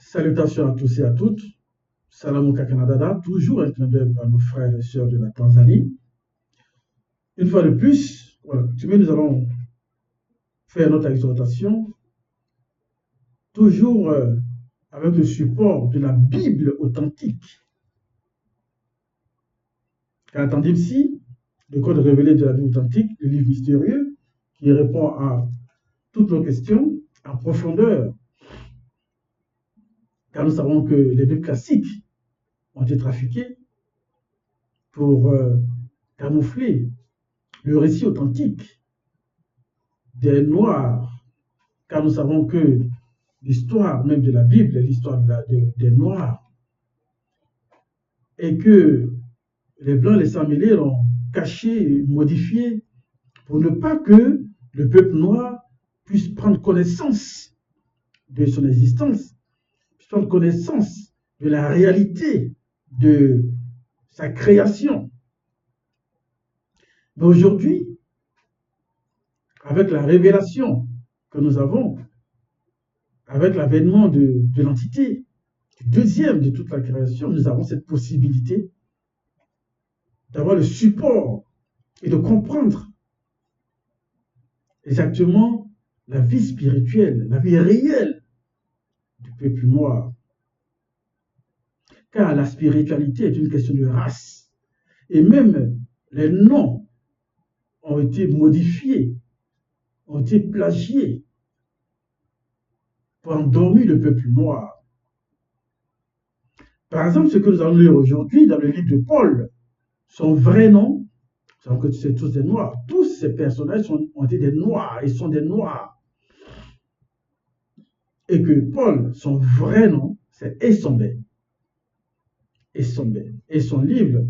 Salutations à tous et à toutes. Salam Kakanadada, toujours un clin d'œil à nos frères et sœurs de la Tanzanie. Une fois de plus, voilà, nous allons faire notre exhortation, toujours avec le support de la Bible authentique. Car attendez ici, le code révélé de la Bible authentique, le livre mystérieux, qui répond à toutes nos questions en profondeur. Car nous savons que les Bibles classiques ont été trafiquées pour camoufler le récit authentique des Noirs, car nous savons que l'histoire même de la Bible est l'histoire des Noirs, et que les Blancs, les Sang-Mêlés l'ont caché, modifié, pour ne pas que le peuple noir puisse prendre connaissance de son existence, puisse prendre connaissance de la réalité de sa création. Mais aujourd'hui, avec la révélation que nous avons, avec l'avènement de l'entité, du deuxième de toute la création, nous avons cette possibilité d'avoir le support et de comprendre exactement la vie spirituelle, la vie réelle du peuple noir. Car la spiritualité est une question de race. Et même les noms ont été modifiés, ont été plagiés pour endormir le peuple noir. Par exemple, ce que nous allons lire aujourd'hui dans le livre de Paul, son vrai nom, nous savons que c'est tous des Noirs. Tous ces personnages ont été des Noirs et sont des Noirs. Et que Paul, son vrai nom, c'est Essambé. Essambé. Et son livre,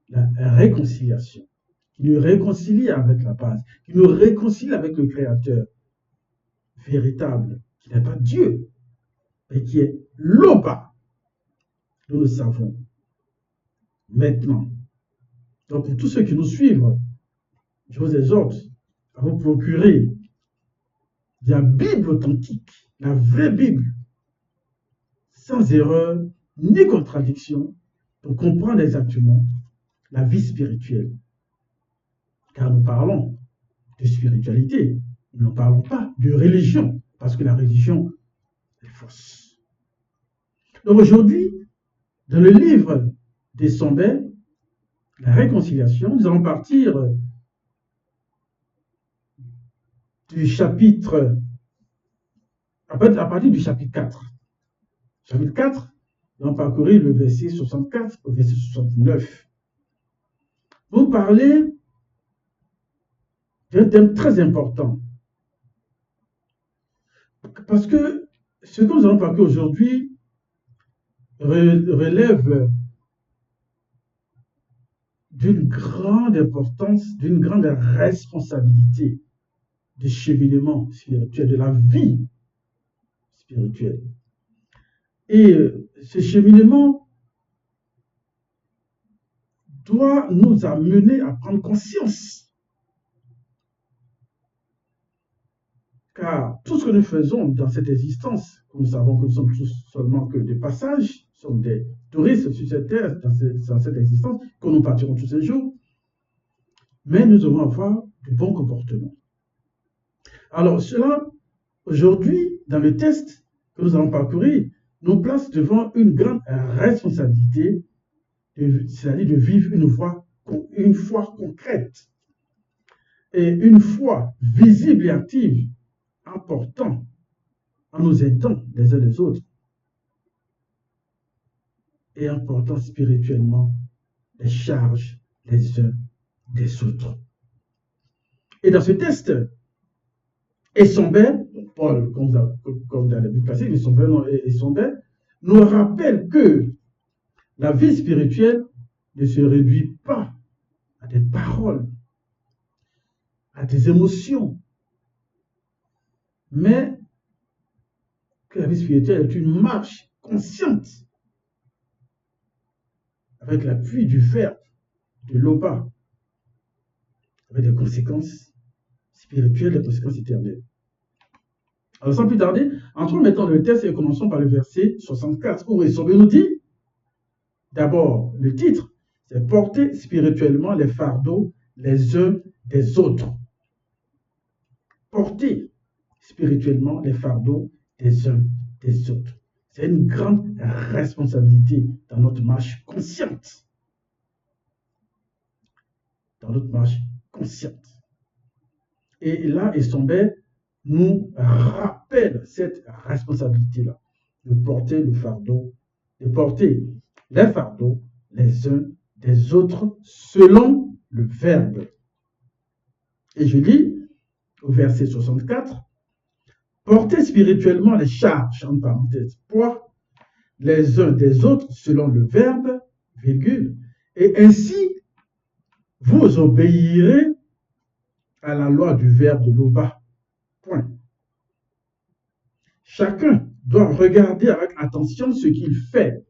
la réconciliation, qui nous réconcilie avec la base, qui nous réconcilie avec le Créateur véritable, qui n'est pas Dieu, mais qui est Loba. Nous le savons maintenant. Donc, pour tous ceux qui nous suivent, je vous exhorte à vous procurer la Bible authentique, la vraie Bible, sans erreur ni contradiction, pour comprendre exactement la vie spirituelle. Car nous parlons de spiritualité, nous ne parlons pas de religion, parce que la religion est fausse. Donc aujourd'hui, dans le livre des Sombais, la réconciliation, nous allons partir du chapitre, à partir du chapitre 4. Chapitre 4, nous allons parcourir le verset 64 au verset 69. Vous parlez d'un thème très important. Parce que ce que nous allons parcourir aujourd'hui relève d'une grande importance, d'une grande responsabilité du cheminement spirituel, de la vie spirituelle. Et ce cheminement doit nous amener à prendre conscience. Car tout ce que nous faisons dans cette existence, nous savons que nous sommes tous seulement que des passages, nous sommes des touristes sur cette terre, dans cette existence, que nous partirons tous ces jours, mais nous devons avoir de bons comportements. Alors cela, aujourd'hui, dans le test que nous allons parcourir, nous place devant une grande responsabilité, c'est-à-dire de vivre une foi concrète et une foi visible et active, important, en nous aidant les uns les autres, et important spirituellement les charges les uns des autres. Et dans ce test, Essambé, Paul, comme dans la Bible classique, Essambé nous rappelle que la vie spirituelle ne se réduit pas à des paroles, à des émotions, mais que la vie spirituelle est une marche consciente avec l'appui du verbe, de l'Oba, avec des conséquences spirituelles, des conséquences éternelles. Alors, sans plus tarder, entrons maintenant dans le texte et commençons par le verset 64, où Essombe nous dit, d'abord, le titre, c'est porter spirituellement les fardeaux les uns des autres. Porter spirituellement les fardeaux des uns des autres. C'est une grande responsabilité dans notre marche consciente. Dans notre marche consciente. Et là, Essombe nous rappelle cette responsabilité-là, de porter le fardeau, de porter les fardeaux les uns des autres selon le verbe. Et je lis au verset 64, portez spirituellement les charges, en parenthèse, poids, les uns des autres selon le verbe, virgule, et ainsi vous obéirez à la loi du verbe de l'Oba. Point. Chacun doit regarder avec attention ce qu'il fait.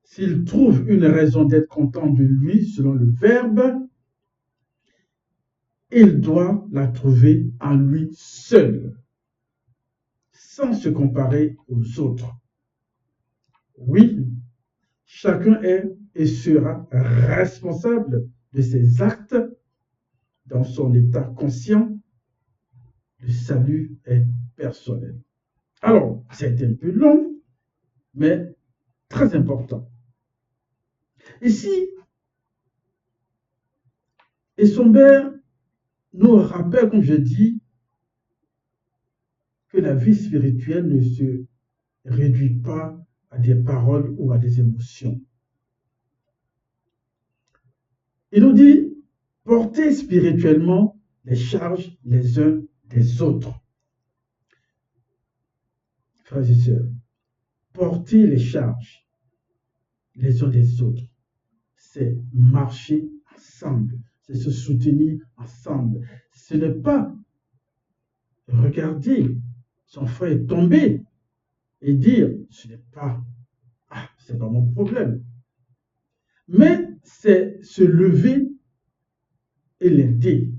S'il trouve une raison d'être content de lui selon le verbe, il doit la trouver en lui seul, sans se comparer aux autres. Oui, chacun est et sera responsable de ses actes dans son état conscient. Le salut est personnel. Alors, c'est un peu long, mais très important. Ici, Essombe nous rappelle, comme je dis, que la vie spirituelle ne se réduit pas à des paroles ou à des émotions. Il nous dit, portez spirituellement les charges les uns des autres. Frères et sœurs, porter les charges les uns des autres, c'est marcher ensemble, c'est se soutenir ensemble. Ce n'est pas regarder son frère tomber et dire, ce n'est pas, c'est pas mon problème. Mais c'est se lever et l'aider.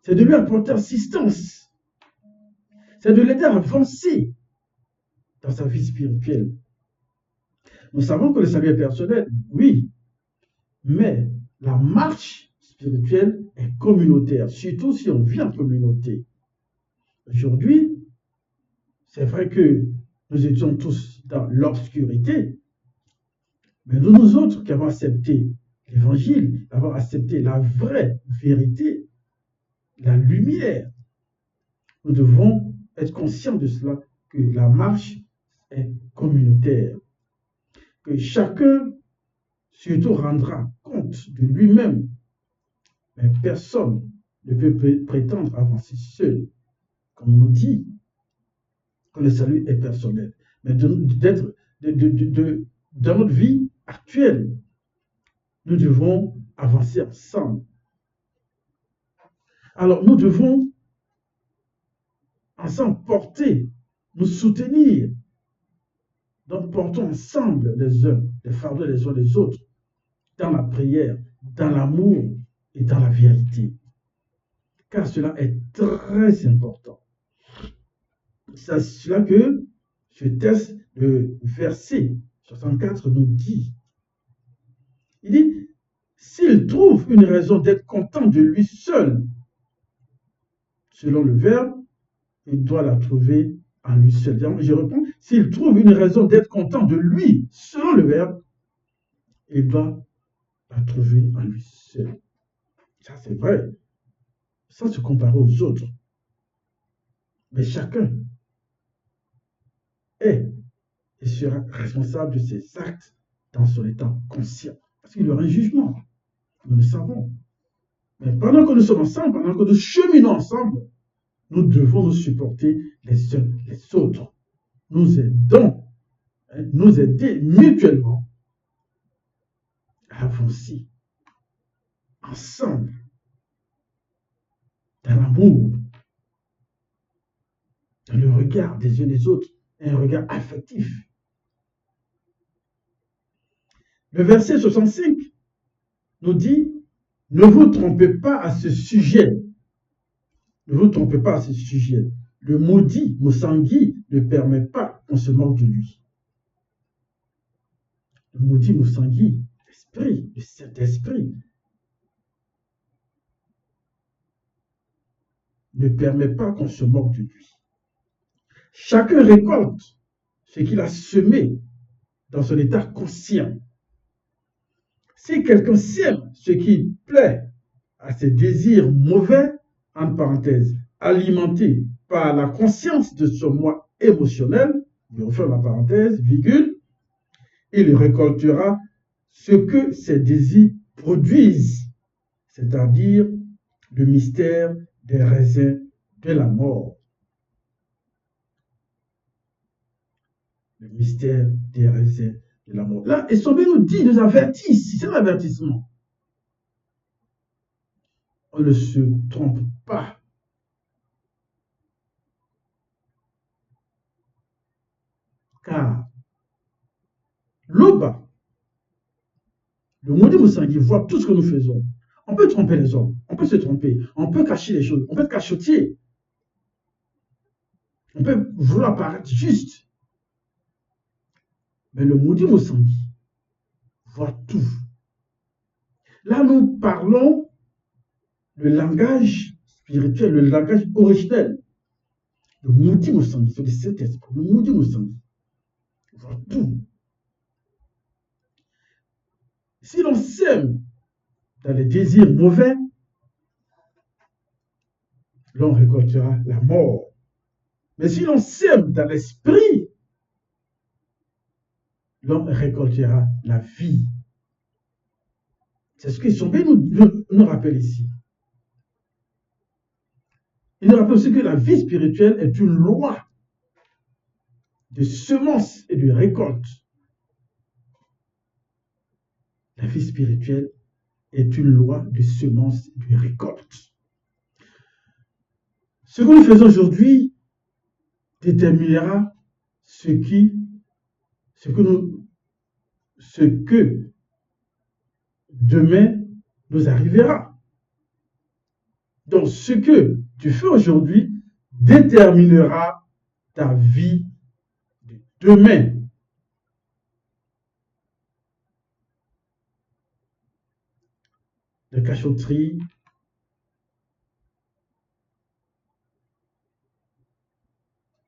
C'est de lui apporter assistance. C'est de l'aider à avancer dans sa vie spirituelle. Nous savons que le salut est personnel, oui, mais la marche spirituelle est communautaire, surtout si on vit en communauté. Aujourd'hui, c'est vrai que nous étions tous dans l'obscurité, mais nous autres qui avons accepté l'évangile, avons accepté la vraie vérité, la lumière, nous devons être conscients de cela, que la marche est communautaire, que chacun surtout rendra compte de lui-même, mais personne ne peut prétendre avancer seul, comme on nous dit que le salut est personnel. Mais dans notre vie actuelle, nous devons avancer ensemble. Alors, nous devons ensemble porter, nous soutenir. Donc, portons ensemble les uns, les fardeaux les uns les autres, dans la prière, dans l'amour et dans la vérité. Car cela est très important. C'est cela que ce texte, le verset 64 nous dit. Il dit, s'il trouve une raison d'être content de lui seul, selon le verbe, il doit la trouver en lui seul. Je reprends, s'il trouve une raison d'être content de lui, selon le verbe, il doit la trouver en lui seul. Ça, c'est vrai, sans se comparer aux autres. Mais chacun est et sera responsable de ses actes dans son état conscient. Parce qu'il y aura un jugement. Nous le savons. Mais pendant que nous sommes ensemble, pendant que nous cheminons ensemble, nous devons nous supporter les uns les autres. Nous aidons, nous aider mutuellement à avancer ensemble dans l'amour, dans le regard des uns des autres, un regard affectif. Le verset 65 nous dit, ne vous trompez pas à ce sujet. Ne vous trompez pas à ce sujet. Le maudit Moussangui ne permet pas qu'on se moque de lui. Le maudit Moussangui, l'esprit, le Saint-Esprit, ne permet pas qu'on se moque de lui. Chacun récolte ce qu'il a semé dans son état conscient. Si quelqu'un sème ce qui plaît à ses désirs mauvais, entre parenthèses, alimentés par la conscience de son moi émotionnel, je referme la parenthèse, virgule, il récoltera ce que ses désirs produisent, c'est-à-dire le mystère des raisins de la mort. Le mystère des raisins de la mort. Là, Essomé nous dit, nous avertit, c'est un avertissement. On ne se trompe pas. Car Loba, le maudit Moussangui, voit tout ce que nous faisons. On peut tromper les hommes, on peut se tromper, on peut cacher les choses, on peut cachotier. On peut vouloir paraître juste. Mais le maudit Moussangui voit tout. Là, nous parlons le langage spirituel, le langage originel. Le maudit Moussangui, c'est de cet esprit. Le maudit Moussangui voit tout. Si l'on sème dans les désirs mauvais, l'on récoltera la mort. Mais si l'on sème dans l'esprit, l'on récoltera la vie. C'est ce que Sombé nous rappelle ici. Il nous rappelle aussi que la vie spirituelle est une loi de semences et de récolte. La vie spirituelle est une loi de semences et de récolte. Ce que nous faisons aujourd'hui déterminera ce que demain nous arrivera. Donc, ce que tu fais aujourd'hui déterminera ta vie de demain. De cachotterie,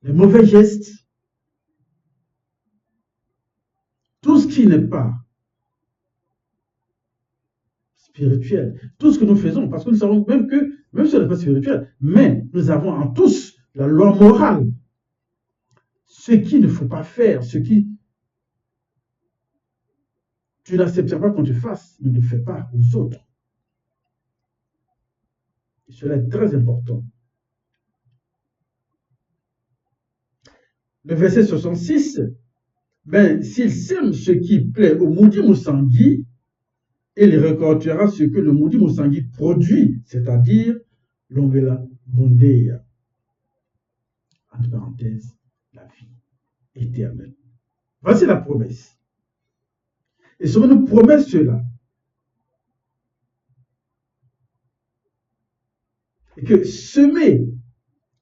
les mauvais gestes, tout ce qui n'est pas spirituel, tout ce que nous faisons, parce que nous savons même si ce n'est pas spirituel, mais nous avons en tous la loi morale. Ce qu'il ne faut pas faire, ce qui tu n'accepteras pas qu'on te fasse, ne le fais pas aux autres. Et cela est très important. Le verset 66, s'il sème ce qui plaît au maudit Moussangui, il récoltera ce que le maudit Moussangui produit, c'est-à-dire l'ongela bondéa. Entre parenthèses, la vie éternelle. Voici la promesse. Et ce nous promet cela. Et que semer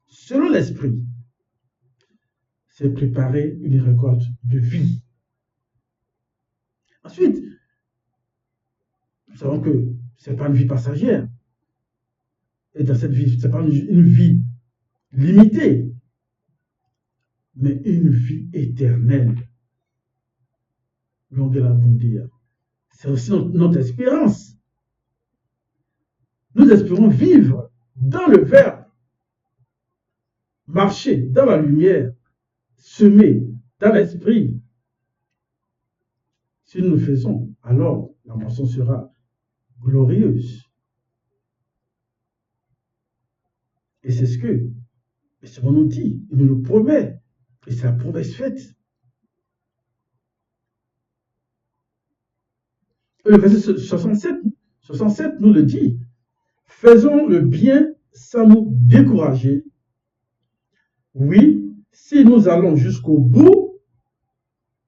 selon l'esprit, c'est préparer une récolte de vie. Ensuite, nous savons que ce n'est pas une vie passagère. Et dans cette vie, ce n'est pas une vie limitée, mais une vie éternelle. Longue la bonté. C'est aussi notre espérance. Nous espérons vivre dans le Verbe, marcher dans la lumière, semer dans l'esprit. Si nous le faisons, alors la moisson sera glorieuse. Et c'est ce que nous dit, il nous le promet. Et c'est la promesse faite. Le verset 67 nous le dit. Faisons le bien sans nous décourager. Oui, si nous allons jusqu'au bout,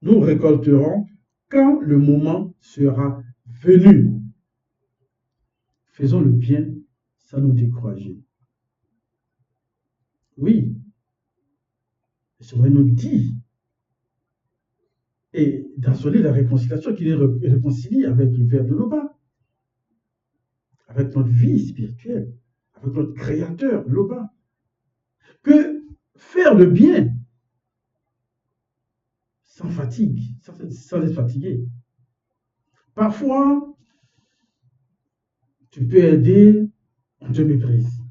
nous récolterons quand le moment sera venu. Faisons le bien sans nous décourager. Oui, le Seigneur nous dit, et dans son livre, la réconciliation, qu'il est réconcilié avec le Verbe de Loba, avec notre vie spirituelle, avec notre Créateur, Loba. Que faire le bien sans fatigue, sans être fatigué. Parfois, tu peux aider, on te méprise.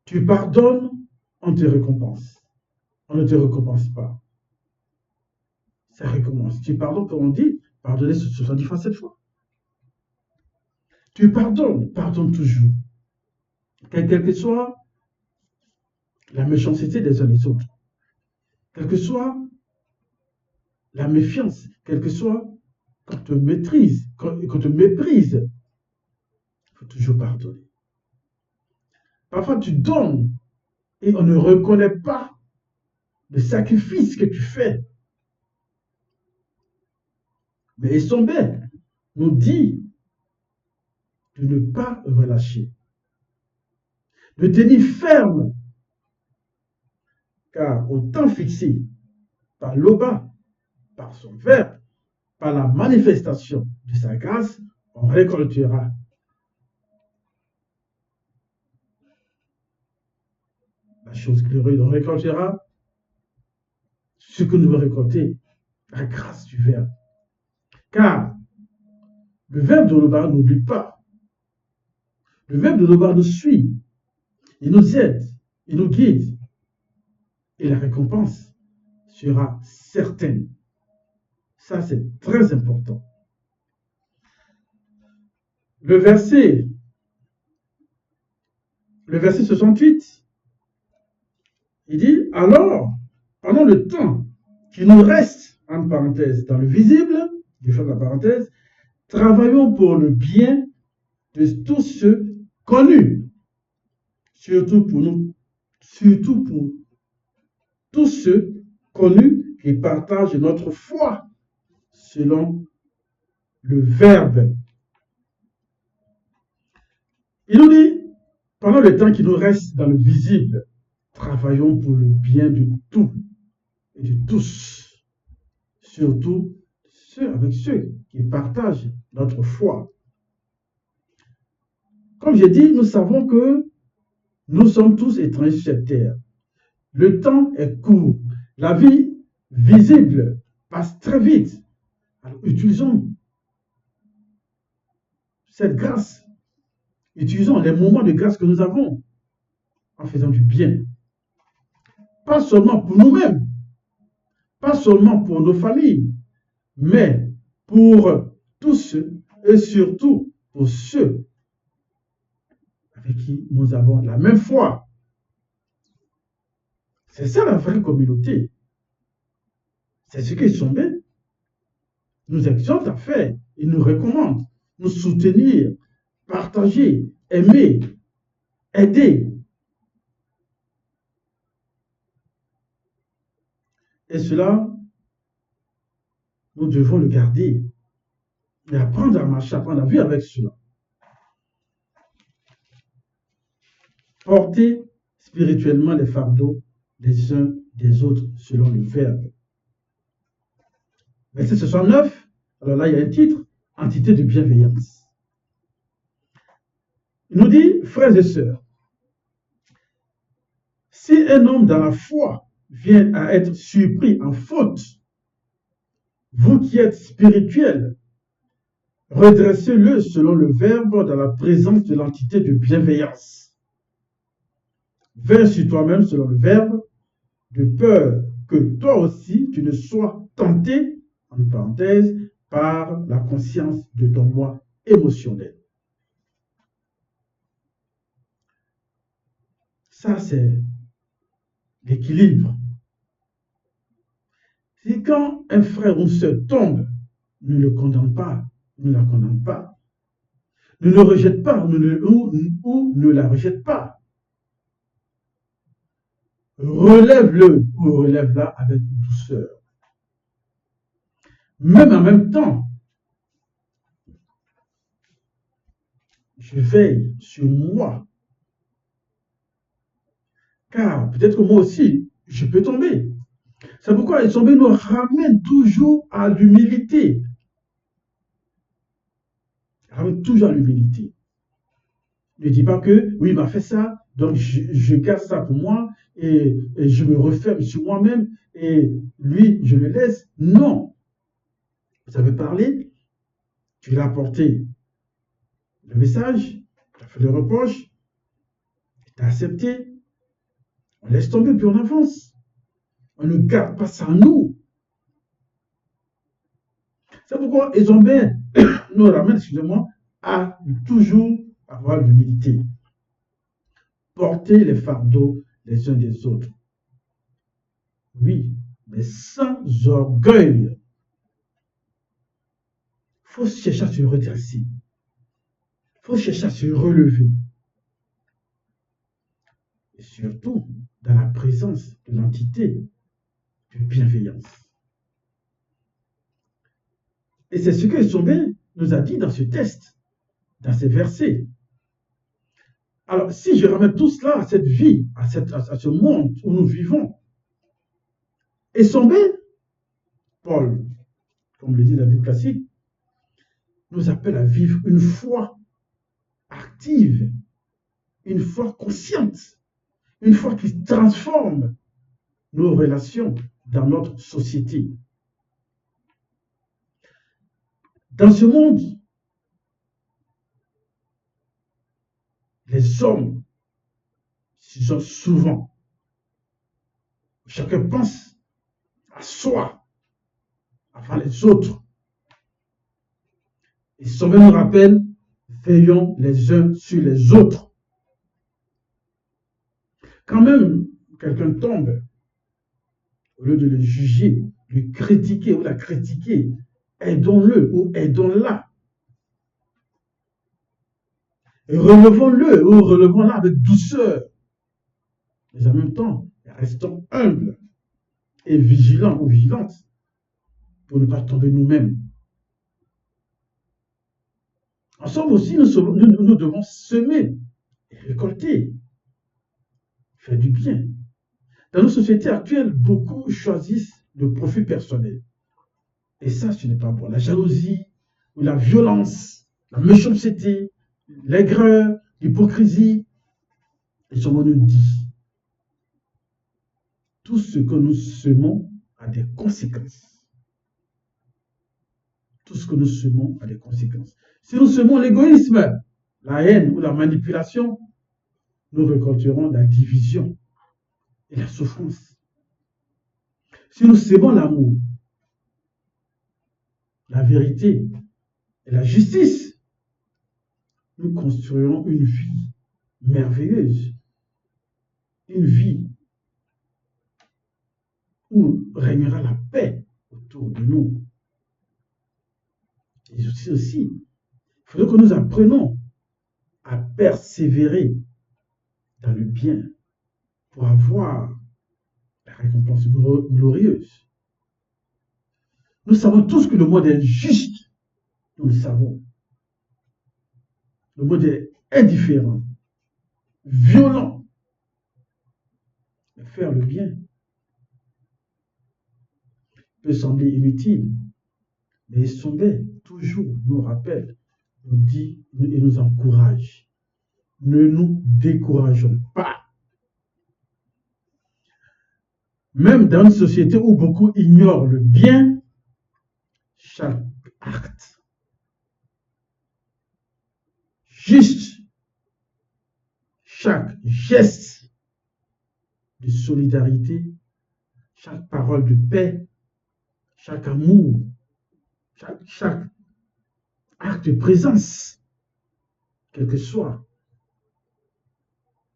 Tu pardonnes, on te récompense. On ne te récompense pas. Ça recommence. Tu pardonnes, comme on dit, pardonner 70 fois 7 fois. Tu pardonnes, pardonne toujours. Quelle que soit la méchanceté des uns des autres, quelle que soit la méfiance, quelle que soit qu'on te maîtrise, qu'on te méprise, il faut toujours pardonner. Parfois, tu donnes et on ne reconnaît pas le sacrifice que tu fais. Mais Esombé nous dit de ne pas relâcher, de tenir ferme, car au temps fixé par l'Oba, par son verbe, par la manifestation de sa grâce, on récoltera. La chose glorieuse, on récoltera ce que nous devons récolter, la grâce du Verbe. Car le Verbe de l'Oba n'oublie pas. Le Verbe de l'Oba nous suit, il nous aide, il nous guide. Et la récompense sera certaine. Ça, c'est très important. Le verset 68, il dit, alors, pendant le temps qui nous reste, entre parenthèses, dans le visible, du fond de la parenthèse, travaillons pour le bien de tous ceux connus, surtout pour tous ceux connus qui partagent notre foi selon le Verbe. Il nous dit, pendant le temps qui nous reste dans le visible, travaillons pour le bien de tout et de tous, surtout avec ceux qui partagent notre foi. Comme j'ai dit, nous savons que nous sommes tous étrangers sur cette terre. Le temps est court. La vie visible passe très vite. Alors, utilisons cette grâce. Utilisons les moments de grâce que nous avons en faisant du bien. Pas seulement pour nous-mêmes, pas seulement pour nos familles, mais pour tous ceux et surtout pour ceux avec qui nous avons la même foi. C'est ça la vraie communauté. C'est ce qu'ils sont bien. Nous exhortent à faire, ils nous recommandent, nous soutenir, partager, aimer, aider. Et cela, nous devons le garder et apprendre à marcher, apprendre à vivre avec cela. Porter spirituellement les fardeaux des uns des autres selon le Verbe. Verset 69, alors là il y a un titre, entité de bienveillance. Il nous dit, frères et sœurs, si un homme dans la foi vient à être surpris en faute, vous qui êtes spirituels, redressez-le selon le Verbe dans la présence de l'entité de bienveillance. Viens sur toi-même selon le Verbe, de peur que toi aussi tu ne sois tenté, en parenthèse, par la conscience de ton moi émotionnel. Ça, c'est l'équilibre. Si quand un frère ou une sœur tombe, ne le condamne pas, ne la condamne pas, ne le rejette pas ou ne la rejette pas. Relève-le ou relève-la avec douceur. Même en même temps, je veille sur moi. Car peut-être que moi aussi, je peux tomber. C'est pourquoi les tombées nous ramènent toujours à l'humilité. Ramène toujours à l'humilité. Ne dis pas que, oui, il m'a fait ça, donc je garde ça pour moi et je me referme sur moi-même et lui, je le laisse. Non. Vous avez parlé, tu lui as apporté le message, tu as fait le reproche, tu as accepté, on laisse tomber puis on avance. On ne garde pas ça en nous. C'est pourquoi Ezombé nous ramène, excusez-moi, à toujours avoir l'humilité. Porter les fardeaux les uns des autres. Oui, mais sans orgueil. Il faut chercher à se redresser. Il faut chercher à se relever. Et surtout, dans la présence de l'entité de bienveillance. Et c'est ce que Sombé nous a dit dans ce texte, dans ces versets. Alors, si je ramène tout cela à cette vie, à ce monde où nous vivons, et Sombé, Paul, comme le dit la Bible classique, nous appelle à vivre une foi active, une foi consciente, une foi qui transforme nos relations dans notre société. Dans ce monde, les hommes sont souvent, chacun pense à soi avant les autres. Et Sombé nous rappelle, veillons les uns sur les autres. Quand même, quelqu'un tombe, au lieu de le juger, de le critiquer ou la critiquer, aidons-le ou aidons-la. Relevons-le ou relevons-la avec douceur. Mais en même temps, restons humbles et vigilants ou vigilantes pour ne pas tomber nous-mêmes. Ensemble aussi, nous devons semer et récolter, faire du bien. Dans nos sociétés actuelles, beaucoup choisissent le profit personnel. Et ça, ce n'est pas bon. La jalousie, ou la violence, la méchanceté, l'aigreur, l'hypocrisie. Et Sombé nous dit, tout ce que nous semons a des conséquences. Tout ce que nous semons a des conséquences. Si nous semons l'égoïsme, la haine ou la manipulation, nous récolterons la division et la souffrance. Si nous semons l'amour, la vérité et la justice, nous construirons une vie merveilleuse, une vie où régnera la paix autour de nous. Et aussi, il faudrait que nous apprenions à persévérer dans le bien pour avoir la récompense glorieuse. Nous savons tous que le monde est juste. Nous le savons. Le monde est indifférent, violent. Mais faire le bien peut sembler inutile. Mais Sombé toujours nous rappelle, nous dit et nous encourage. Ne nous décourageons pas. Même dans une société où beaucoup ignorent le bien, chaque acte juste, chaque geste de solidarité, chaque parole de paix, chaque amour, chaque acte de présence, quelle que soit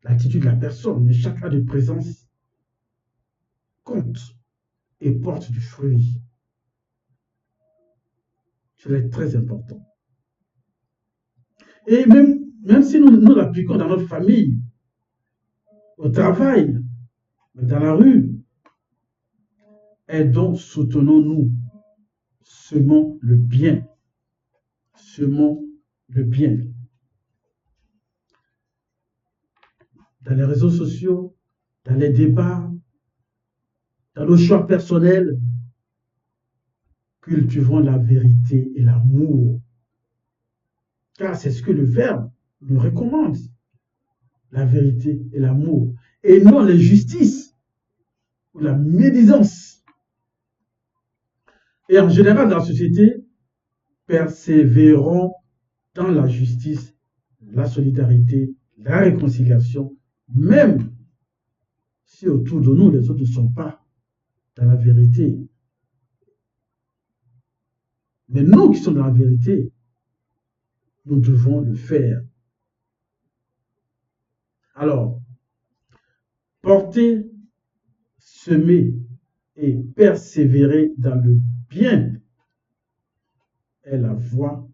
l'attitude de la personne, mais chaque acte de présence compte et porte du fruit. C'est très important. Et même si nous l'appliquons dans notre famille, au travail, dans la rue, aidons, soutenons-nous, semons le bien. Semons le bien. Dans les réseaux sociaux, dans les débats, dans nos choix personnels, cultivons la vérité et l'amour. Car c'est ce que le Verbe nous recommande, la vérité et l'amour, et non l'injustice ou la médisance. Et en général, dans la société, persévérons dans la justice, la solidarité, la réconciliation, même si autour de nous, les autres ne sont pas dans la vérité. Mais nous qui sommes dans la vérité, nous devons le faire. Alors, porter, semer et persévérer dans le bien est la voie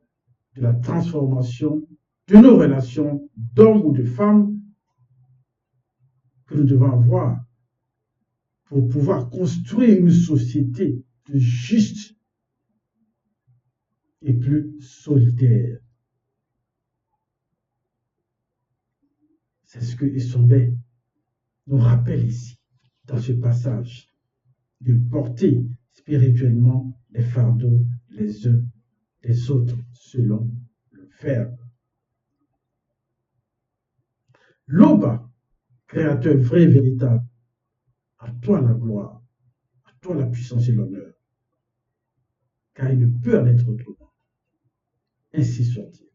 de la transformation de nos relations d'hommes ou de femmes que nous devons avoir pour pouvoir construire une société plus juste et plus solidaire. C'est ce que Essonbet nous rappelle ici, dans ce passage, de porter spirituellement les fardeaux les uns des autres selon le Verbe. Loba, Créateur vrai et véritable, à toi la gloire, à toi la puissance et l'honneur, car il ne peut en être autrement. Ainsi soit-il.